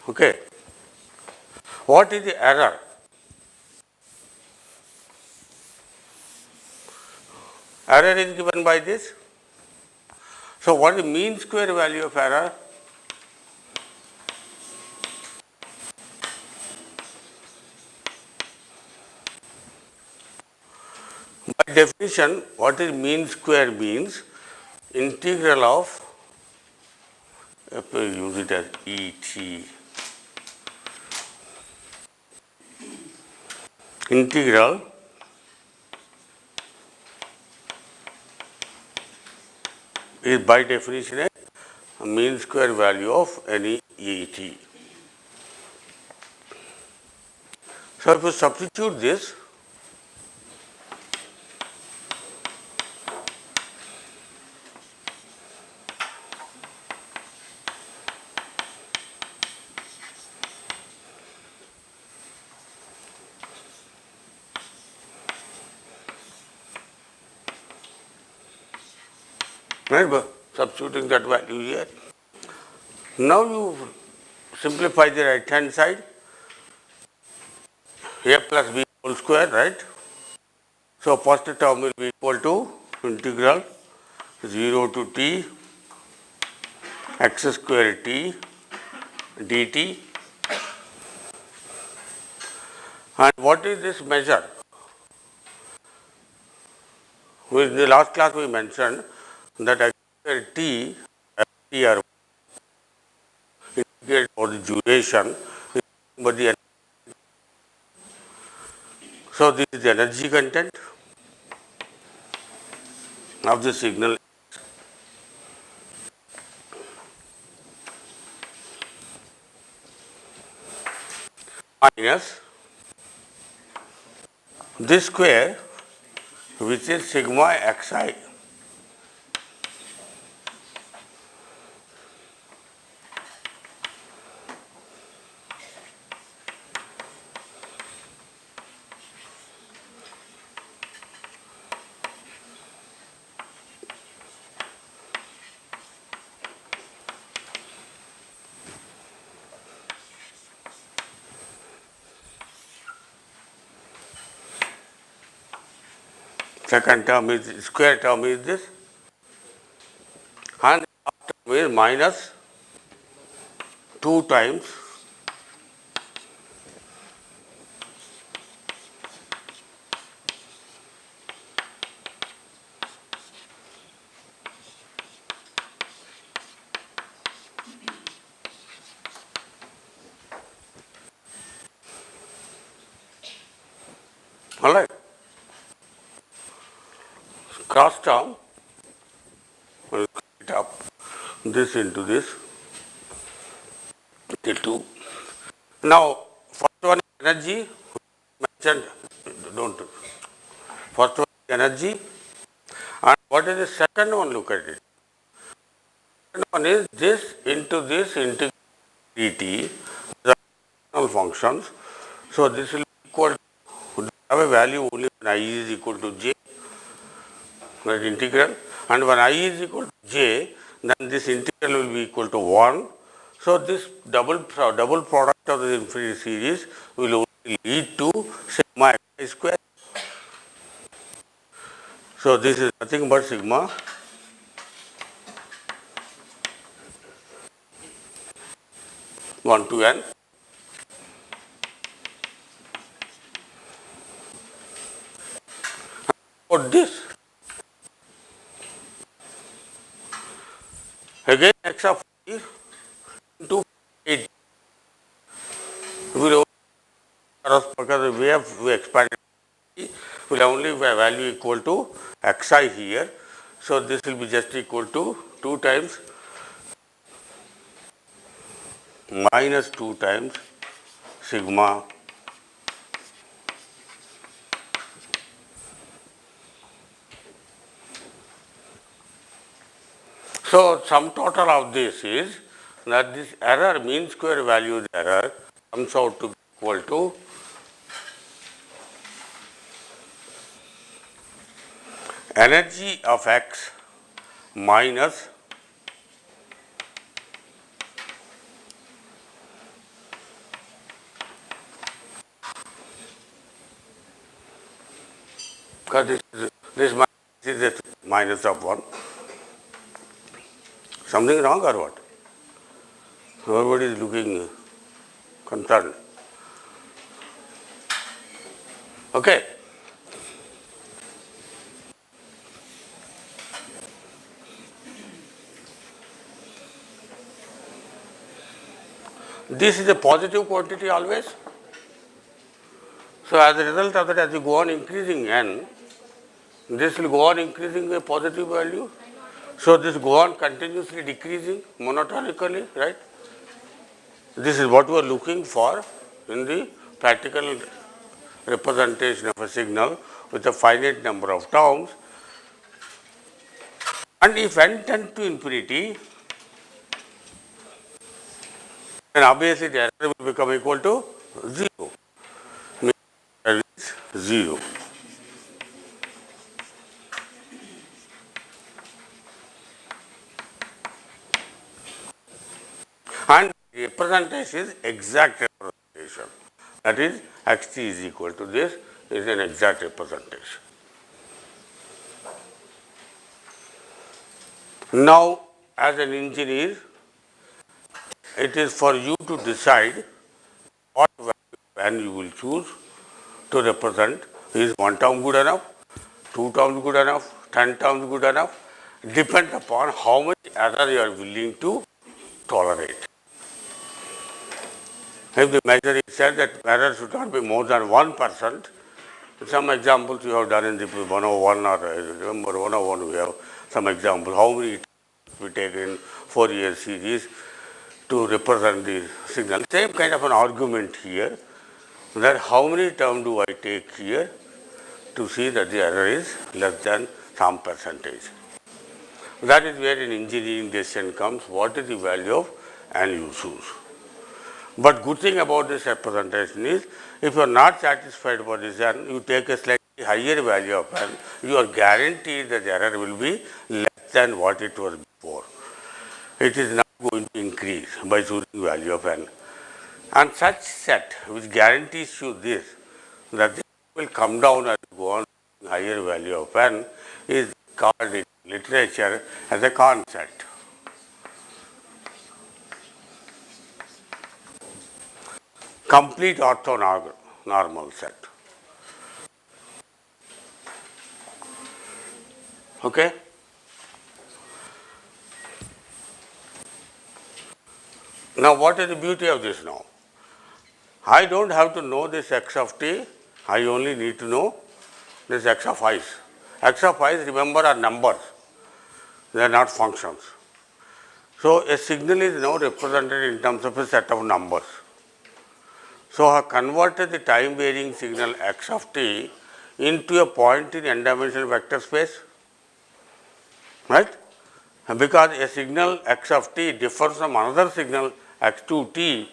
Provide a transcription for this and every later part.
Okay. What is the error? Error is given by this. So, what is the mean square value of error? By definition, what is mean square means? Integral of, use it as ET, integral is by definition a mean square value of any ET. So, if you substitute this, right, but substituting that value here. Now you simplify the right hand side, a plus b whole square, right. So, first term will be equal to integral 0 to t x square t dt. And what is this measure? In the last class we mentioned that x square t are indicate for the duration, but the so this is the energy content of the signal minus this square which is sigma xi. Second term is square term is this, and term is minus 2 times all right. Cross term will split up this into this till 2. Now, first one is energy mentioned, don't first one is energy, and what is the second one? Look at it. Second one is this into dt, the external functions. So, this will be equal to have a value only when I is equal to j, that integral, and when I is equal to j, then this integral will be equal to 1. So, this double product of the infinite series will only lead to sigma xi square. So, this is nothing but sigma 1 to n. For this, again x of t into 8 will because we expanded will only have value equal to xi here. So, this will be just equal to 2 times minus 2 times sigma so, sum total of this is that this error mean square value error comes out to be equal to energy of x minus because this minus is a minus of 1. Something wrong or what? Everybody is looking concerned. Okay. This is a positive quantity always. So as a result of that, as you go on increasing n, this will go on increasing a positive value. So this go on continuously decreasing monotonically, right? This is what we are looking for in the practical representation of a signal with a finite number of terms. And if n tends to infinity, then obviously the error will become equal to 0. Error is 0. And the representation is exact representation. That is, xt is equal to this is an exact representation. Now, as an engineer, it is for you to decide what value you will choose to represent. Is one term good enough, 2 terms good enough, 10 terms good enough? Depend upon how much error you are willing to tolerate. If the measure is said that error should not be more than 1%, some examples you have done in the 101 or remember 101 we have some examples. How many we take in Fourier series to represent the signal. Same kind of an argument here, that how many terms do I take here to see that the error is less than some percentage. That is where an engineering decision comes, what is the value of n you choose. But good thing about this representation is, if you are not satisfied about this n, you take a slightly higher value of n, you are guaranteed that the error will be less than what it was before. It is not going to increase by choosing value of n. And such set which guarantees you this, that it will come down as you go on higher value of n, is called in literature as a Kahn set. Complete orthonormal set. Okay? Now, what is the beauty of this now? I don't have to know this x of t, I only need to know this x of i's. X of i's, remember, are numbers, they are not functions. So, a signal is now represented in terms of a set of numbers. So, I have converted the time varying signal x of t into a point in n-dimensional vector space, right? Because a signal x of t differs from another signal x2t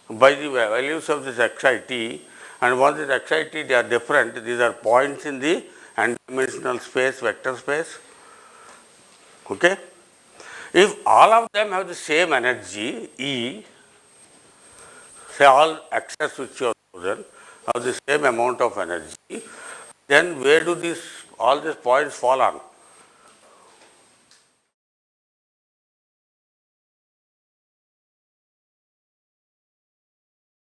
by the values of this xit, and once this xit they are different, these are points in the n-dimensional space, vector space. Okay? If all of them have the same energy E, say all x's which you have chosen have the same amount of energy, then where do all these points fall on?